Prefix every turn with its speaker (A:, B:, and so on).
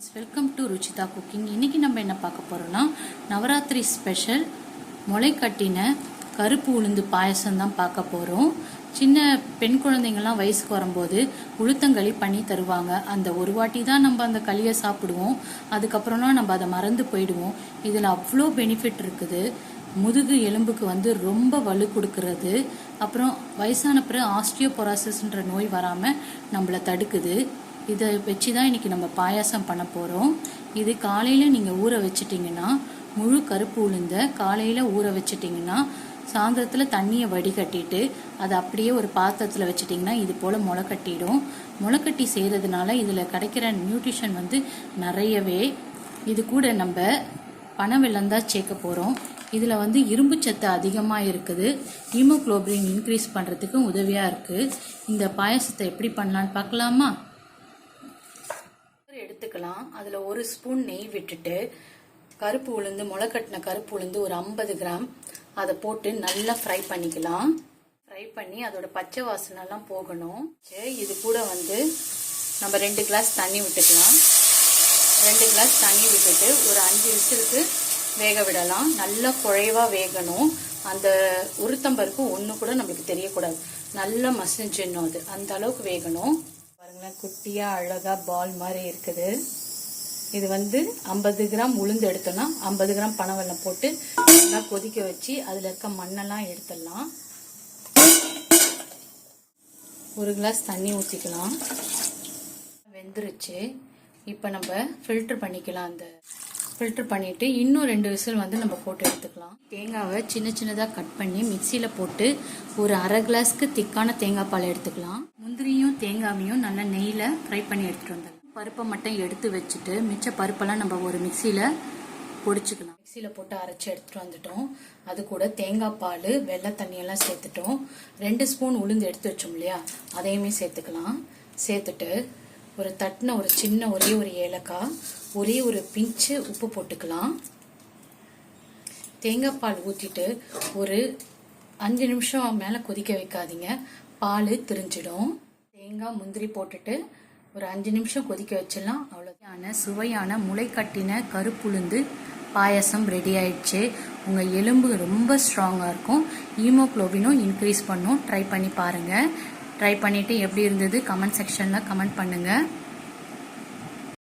A: Welcome to Ruchita cooking. இன்னைக்கு நம்ம என்ன பார்க்க போறோம்னா நவராத்திரி ஸ்பெஷல் முளை கட்டின கருப்பு உளுந்து பாயசம் தான் பார்க்க போறோம். சின்ன பெண் குழந்தைங்கள்லாம் வயசுக்கு வரும்போது உளுத்தங்களி பண்ணி தருவாங்க. அந்த ஒரு வாட்டி தான் நம்ம அந்த களியை சாப்பிடுவோம். அதுக்கப்புறம்லாம் நம்ம அதை மறந்து போயிடுவோம். இதில் அவ்வளோ பெனிஃபிட் இருக்குது. முதுகு எலும்புக்கு ரொம்ப வலு கொடுக்கறது, அப்புறம் வயசான பிறகு ஆஸ்டியோபொராசிஸ்ன்ற நோய் வராமல் நம்மளை தடுக்குது. இதை வச்சு தான் இன்றைக்கி நம்ம பாயாசம் பண்ண போகிறோம். இது காலையில் நீங்கள் ஊற வச்சிட்டிங்கன்னா, முழு கருப்பு உளுந்த காலையில் ஊற வச்சிட்டிங்கன்னா சாயந்தரத்தில் தண்ணியை வடிகட்டிட்டு அதை அப்படியே ஒரு பாத்திரத்தில் வச்சிட்டிங்கன்னா இது போல் முளைக்கட்டிடும். முளைக்கட்டி செய்கிறதுனால இதில் கிடைக்கிற நியூட்ரிஷன் நிறையவே. இது கூட நம்ம பனவெல்லம் தான் சேர்க்க போகிறோம். இதில் இரும்பு சத்து அதிகமாக இருக்குது. ஹீமோகுளோபின் இன்க்ரீஸ் பண்ணுறதுக்கு உதவியாக இருக்குது. இந்த பாயசத்தை எப்படி பண்ணலான்னு பார்க்கலாமா? எடுத்துக்கலாம். அதில் ஒரு ஸ்பூன் நெய் விட்டுட்டு கருப்பு உளுந்து, முளைக்கட்டின கருப்பு உளுந்து ஒரு 50 கிராம் அதை போட்டு நல்லா ஃப்ரை பண்ணிக்கலாம். ஃப்ரை பண்ணி அதோட பச்சை வாசனைலாம் போகணும். இது கூட நம்ம 2 கிளாஸ் தண்ணி விட்டுக்கலாம். 2 கிளாஸ் தண்ணி விட்டுட்டு ஒரு 5 விசிலுக்கு வேக விடலாம். நல்லா குழைவாக வேகணும். அந்த உளுத்தம்பருப்பு ஒன்று கூட நம்மளுக்கு தெரியக்கூடாது. நல்லா மசிஞ்சிடணும். அது அந்த அளவுக்கு வேகணும். பாருங்களேன், குட்டியாக அழகாக பால் மாதிரி இருக்குது. இது 50 கிராம் உளுந்து எடுத்தோம்னா 50 கிராம் பனவெல்லம் போட்டு நல்லா கொதிக்க வச்சு அதில் இருக்க மண்ணெல்லாம் எடுத்துடலாம். ஒரு கிளாஸ் தண்ணி ஊற்றிக்கலாம். வெந்துருச்சு. இப்போ நம்ம ஃபில்டர் பண்ணிக்கலாம். அந்த ஃபில்டர் பண்ணிவிட்டு இன்னும் 2 விசில் நம்ம போட்டு எடுத்துக்கலாம். தேங்காவை சின்ன சின்னதாக கட் பண்ணி மிக்சியில் போட்டு ஒரு அரை கிளாஸ்க்கு திக்கான தேங்காய் பால் எடுத்துக்கலாம். முந்திரியும் தேங்காவையும் நல்லா நெய்யில் ஃப்ரை பண்ணி எடுத்துகிட்டு வந்துடலாம். பருப்பை மட்டும் எடுத்து வச்சுட்டு மிச்ச பருப்பெல்லாம் நம்ம ஒரு மிக்சியில் பொடிச்சுக்கலாம். மிக்சியில் போட்டு அரைச்சி எடுத்துகிட்டு வந்துட்டோம். அது கூட தேங்காய் பால், வெள்ளை தண்ணியெல்லாம் சேர்த்துட்டோம். 2 ஸ்பூன் உளுந்து எடுத்து வச்சோம் இல்லையா, அதையுமே சேர்த்துக்கலாம். சேர்த்துட்டு ஒரு தட்டின ஒரு சின்ன ஒரே ஒரு ஏலக்காய், ஒரே ஒரு பிஞ்சு உப்பு போட்டுக்கலாம். தேங்காய் பால் ஊற்றிட்டு ஒரு 5 நிமிஷம் மேலே கொதிக்க வைக்காதீங்க, பால் திரிஞ்சிடும். தேங்காய் முந்திரி போட்டுட்டு ஒரு 5 நிமிஷம் கொதிக்க வச்சிடலாம். அவ்வளோதான சுவையான முளை கட்டின கருப்புளுந்து பாயசம் ரெடி ஆயிடுச்சு. உங்கள் எலும்பு ரொம்ப ஸ்ட்ராங்காக இருக்கும். ஹீமோகுளோபினும் இன்க்ரீஸ் பண்ணும். ட்ரை பண்ணி பாருங்கள். ட்ரை பண்ணிவிட்டு எப்படி இருந்தது கமெண்ட் செக்ஷனில் கமெண்ட் பண்ணுங்கள்.